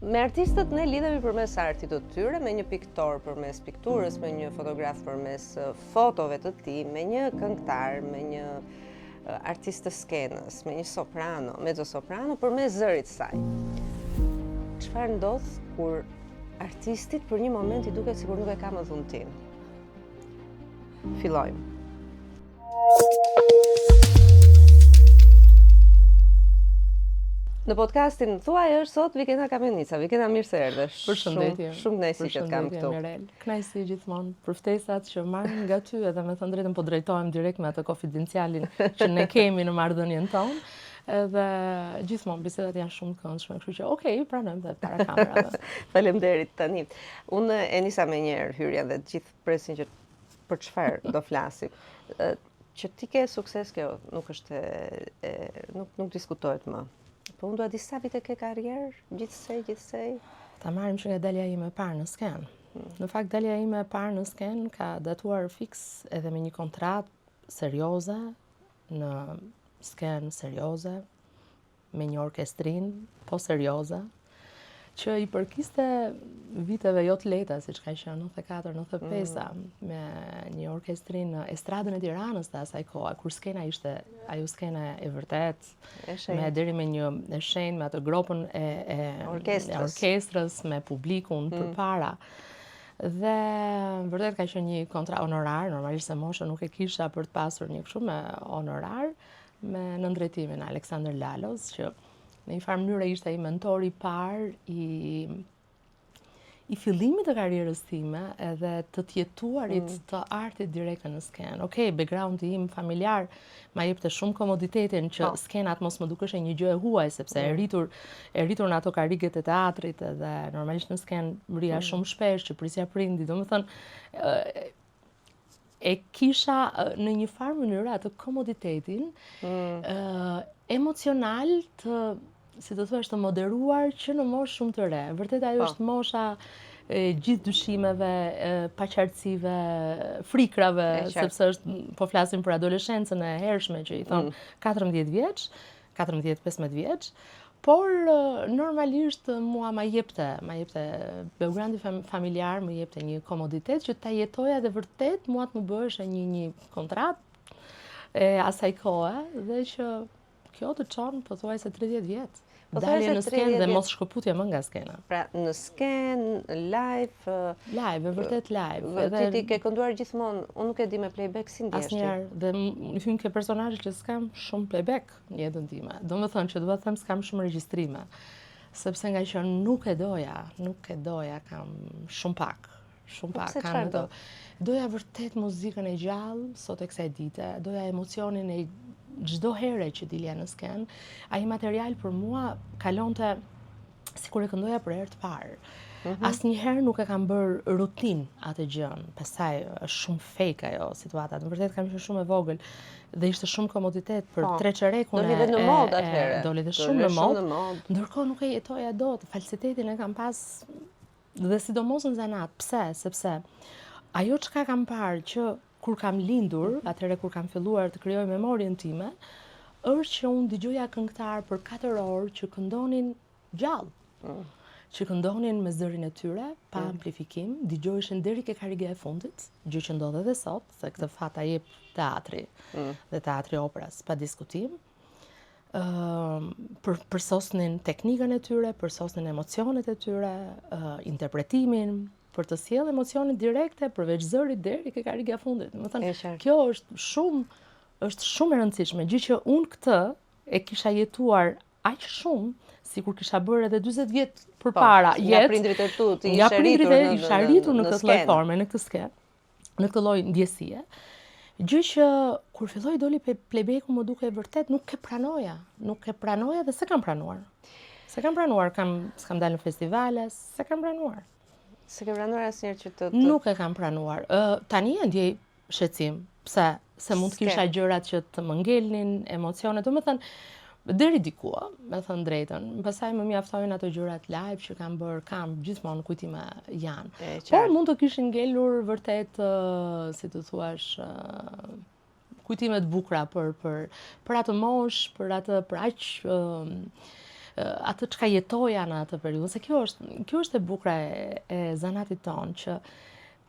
Me artistët ne lidhemi përmes artit të tyre, me një piktor përmes pikturës, me një fotograf përmes fotove të tij, me një këngëtar, me një artist të skenës, me një soprano, mezzosoprano përmes zërit të saj. Çfarë ndodh kur artistit për një moment i duket sikur nuk e ka më dhuntin? Fillojmë. Në podcastin thuaj është sot Vikena Kamenica. Vikena, mirë se erdhe. Përshëndetje. Shumë kënaqësi që të kam këtu. Kënaqësi gjithmonë për ftesat që marrim nga ty, edhe me thënë drejtën po drejtohem direkt me atë konfidencialin që ne kemi në marrëdhënien tonë. Edhe gjithmonë bisedat janë shumë të këndshme, kështu që okay, pranojmë dhe para kamerave. Faleminderit tani. Unë e nisa me njëherë hyrjen dhe të gjithë presin që për çfarë do flasim. Që ti ke sukses kjo nuk është nuk diskutohet më. Po unë dua di sa vite ke karrierë, gjithsej. Ta marrim që nga dalja ime e parë në sken. Në fakt dalja ime e parë në sken ka datuar fiks edhe me një kontratë serioze, në sken serioze, me një orkestrin po serioze, që i përkiste viteve jo të lehta, siç ka qenë 94-95, me një orkestrin në Estradën e Tiranës të asaj kohe, kur skena ishte ajo skena e vërtet, me deri me një shenjë, me atë gropën e orkestrës, me publikun përpara. Dhe vërtet ka qenë një kontra honorar, normalisht se mosha nuk e kisha për të pasur një kështu me honorar, me nëndrejtimin Aleksander Lalos, që në një farë mënyrë ishte ai mentori i parë i fillimit të karrierës time edhe të tjetuarit të artit direkte në skenë. Okej, backgroundi im familjar ma jepte shumë komoditetin që skenat mos më dukeshe një gjë e huaj, sepse e rritur në ato kariget e teatrit edhe normalisht në skenë rria shumë shpesh që prisja prindi, domethënë e kisha në një farë mënyrë atë komoditetin emocional të, si të thuash, të moderuar që në moshë shumë të re. Vërtet ajo është mosha gjithë dyshimeve, paqartësive, frikrave, sepse po flasim për adoleshencën e hershme që i thon 14 vjeç, 14-15 vjeç, por normalisht mua ma jepte backgroundi familjar, më jepte një komoditet që ta jetoja dhe vërtet mua të më bëheshe një kontratë e asaj kohe dhe që kjo të qonë pothuajse 30 vjetë. Dalje në skenë dhe mos shkëputje më nga skena. Pra, në skenë, live... Live, vërtet live. Ti ke kënduar gjithmonë, unë nuk e di me playback si ndjeshti. Asnjëherë, dhe në hyn ke personazhe që s'kam shumë playback në jetën time. Do më thënë që do të them s'kam shumë regjistrime. Sepse nga që nuk e doja, kam shumë pak. Doja vërtet muzikën e gjallë sot e kësaj dite, doja emocionin e çdo herë që dilja në skenë, ai material për mua kalonte sikur e këndoja për herë të parë. Asnjëherë nuk e kam bërë rutinë atë gjën. Pastaj është shumë fake ajo situata. Në vërtet kam qenë shumë e vogël dhe ishte shumë komoditet për treçerekun. Doli dhe në mod atëherë. Doli dhe shumë në mod. Ndërkohë nuk e jetoja dot. Falsitetin e kam pas dhe sidomos në zanat. Pse? Sepse ajo çka kam parë që kur kam lindur, atëherë kur kam filluar të krijoj memorien time, është që unë dëgjoja këngëtar për 4 orë që këndonin gjallë. Që këndonin me zërin e tyre, pa amplifikim, dëgjoheshin deri ke karige e fundit, gjë që ndodh edhe sot, se këtë fata jep teatri dhe teatri operas, pa diskutim. Përsosnin teknikën e tyre, përsosnin emocionet e tyre, interpretimin, për të sjellë emocionin direkte përveç zërit deri ke kariga e fundit. Domethënë, kjo është shumë e rëndësishme, gjë që unë këtë e kisha jetuar aq shumë sikur kisha bërë edhe 40 vjet përpara. Nga prindrit e tu, ti isha rritur në këtë lloj forme, në këtë skenë, në këtë lloj ndjesie. Gjë që kur filloi doli playbacku më duke vërtet nuk e pranoja dhe s'e kam pranuar. S'kam dalë në festivale, s'e kam pranuar. Se ke pranuar asnjëherë që të... Nuk e kam pranuar. Tani e ndjej shqetësim. Pse? Se mund të kisha gjërat që të më ngelnin, emocionet. Domethënë, deri diku, me thënë drejtën. Pastaj më mjaftojnë ato gjërat live që kam gjithmonë kujtime janë. Por mund të kishin ngelur vërtet, si të thuash, kujtime të bukura për atë moshë, për aq atë çka jetoja në atë periudhë. Se kjo është e bukura e zanatit tonë, që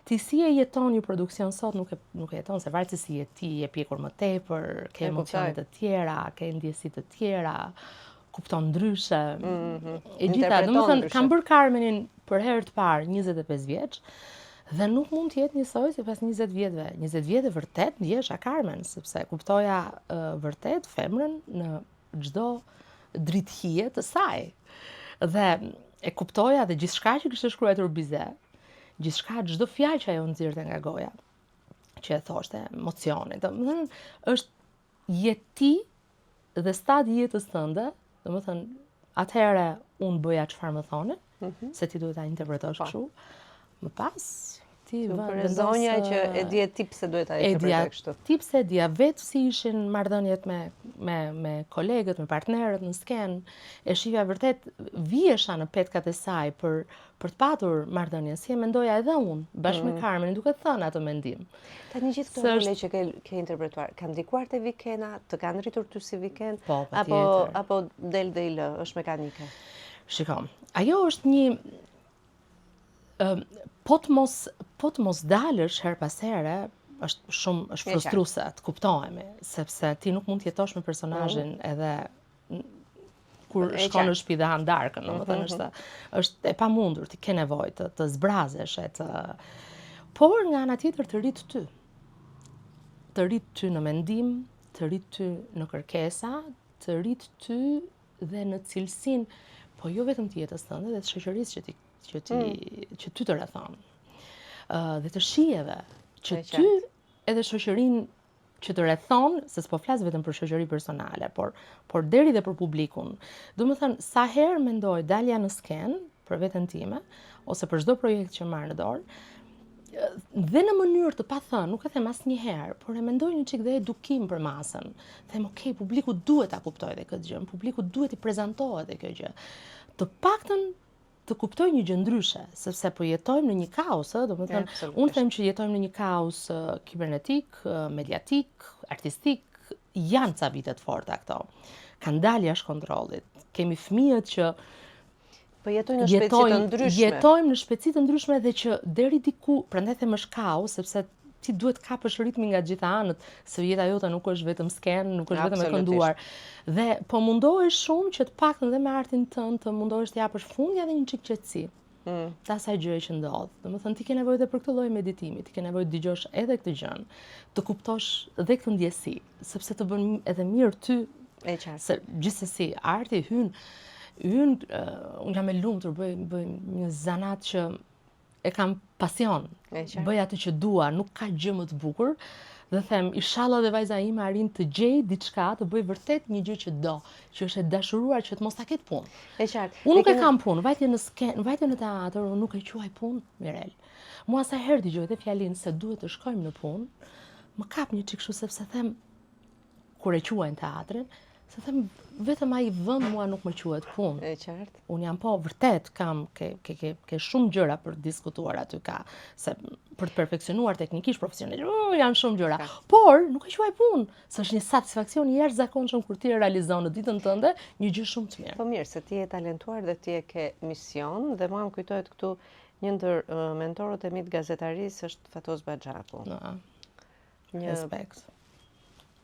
ti si e jeton një produksion sot nuk e jeton, se varet se si je ti, je pjekur më tepër, ke emocione të tjera, ke ndjesi të tjera, kupton ndryshe. E gjitha, domethënë kam bërë Carmenin për herë të parë 25 vjeç dhe nuk mund të jetë njësoj si pas 20 vjetëve. 20 vjetë vërtet ndjesha Carmen, sepse kuptoja vërtet femrën në çdo drithije të saj. Dhe e kuptoja dhe gjithçka që kishte shkruar Bizet, gjithçka, çdo fjalë që ajo nxirrte nga goja, që e thoshte, emocione, domethënë është jeti dhe stadi i jetës tënde, domethënë atëherë unë bëja çfarë më thonë, se ti duhet ta interpretosh kështu. Më pas ti vën zonja që e di ti pse duhet ta interpretoj kështu. Ti pse e dija vetë si ishin marrëdhëniet me kolegët, me partnerët në skenë, e shihja vërtet vihesha në petkat e saj për të patur marrëdhënie, si e mendoja edhe unë, bashkë me Carmenin, duke thënë atë mendim. Tani gjithë këto role që ke interpretuar, kanë ndikuar te Vikena, të kanë rritur ty si Viken, apo del dhe i lë, është mekanike? Shikom, ajo është një po të mos dalësh her pas here, është frustruese, të kuptohemi, sepse ti nuk mund të jetosh me personazhin edhe kur shkon në shtëpi dhe han darkën, domethënë është e pamundur, ti ke nevojë të zbrazesh, por nga ana tjetër të rrit ty. Të rrit ty në mendim, të rrit ty në kërkesa, të rrit ty dhe në cilësinë, po jo vetëm të jetës tënde, dhe të shoqërisë që ty të rrethon. Dhe të shijeve që ty edhe shoqërinë që të rrethon, se s'po flas vetëm për shoqëri personale, por deri dhe për publikun. Domethënë, sa herë mendoj dalja në skenë për veten time ose për çdo projekt që marr në dorë, dhe në mënyrë të pathënë, nuk e them asnjëherë, por e mendoj një çik dhe edukim për masën. Them, okay, publiku duhet ta kuptojë dhe këtë gjë, publiku duhet i prezantohet dhe kjo gjë. Të paktën të kuptoj një gjë ndryshe, sepse po jetojmë në një kaos, domethënë, unë them që jetojmë në një kaos kibernetik, mediatik, artistik, janë ca vite të forta këto. Kanë dalë jashtë kontrollit. Kemi fëmijët që jetojnë në shpejtësi të ndryshme. Jetojmë në shpejtësi të ndryshme dhe që deri diku, prandaj them është kaos, sepse ti duhet kapësh ritmin nga gjitha anët, se jeta jote nuk është vetëm skenë, nuk është vetëm e kënduar. Dhe po mundohesh shumë që të paktën dhe me artin tënd të mundohesh të japësh fundja dhe një çik qetësi. Të asaj gjëje që ndodh. Domethënë ti ke nevojë edhe për këtë lloj meditimi, ti ke nevojë të dëgjosh edhe këtë gjë, të kuptosh edhe këtë ndjesi, sepse të bën edhe mirë ty. Se gjithsesi arti hyn, unë jam e lumtur, bëj një zanat që e kam pasion, bëj atë që dua, nuk ka gjë më të bukur, dhe them, inshallah dhe vajza ime arrin të gjej diçka, të bëj vërtet një gjë që do, që është e dashuruar që të mos ta ketë punë. Unë nuk e kam punë, vajtje në skenë, vajtje në teatr, unë nuk e quaj punë, Mirel. Mua sa herë dëgjoj dhe fjalinë se duhet të shkojmë në punë, më kap një çik kështu sepse them, kur e quajnë teatrin, se them, vetëm ai vend mua nuk më quhet punë. Unë jam vërtet ke shumë gjëra për të diskutuar aty ka, se për të perfeksionuar teknikisht, profesionalisht, janë shumë gjëra. Por nuk e quaj punë, se është një satisfaksion i jashtëzakonshëm kur ti e realizon në ditën tënde një gjë shumë të mirë. Po mirë, se ti je talentuar dhe ti e ke mision, dhe mua më kujtohet këtu një ndër mentorët e mi të gazetarisë është Fatoz Baxhaku. Respekt.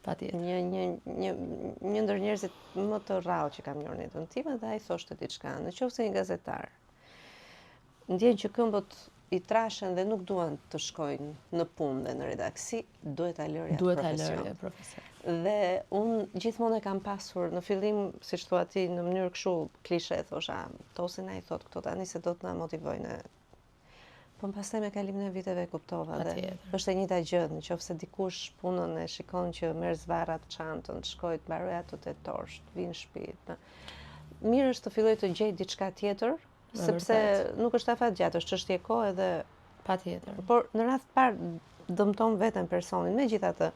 Një ndër njerëzit më të rrallë që kam njohur në jetën time, dhe ai thoshte diçka, nëse një gazetar ndjen që këmbët i trashen dhe nuk duan të shkojnë në punë dhe në redaksi, duhet ta lërë atë profesion. Dhe unë gjithmonë e kam pasur në fillim, siç thua ti, në mënyrë kështu klishe, thosha, Tosin ai thot këto tani se do të na motivojnë. Po pastaj me kalimin e viteve kuptova dhe është e njëjta gjë, nëse dikush punën e shikon që merr zvarrat çantën, shkoj të mbaroj ato te torsh, të vinë në shtëpi. Mirë është të filloj të gjej diçka tjetër, sepse nuk është afat gjatë, është çështje kohe dhe patjetër. Por në radh të parë dëmton veten personin, megjithatë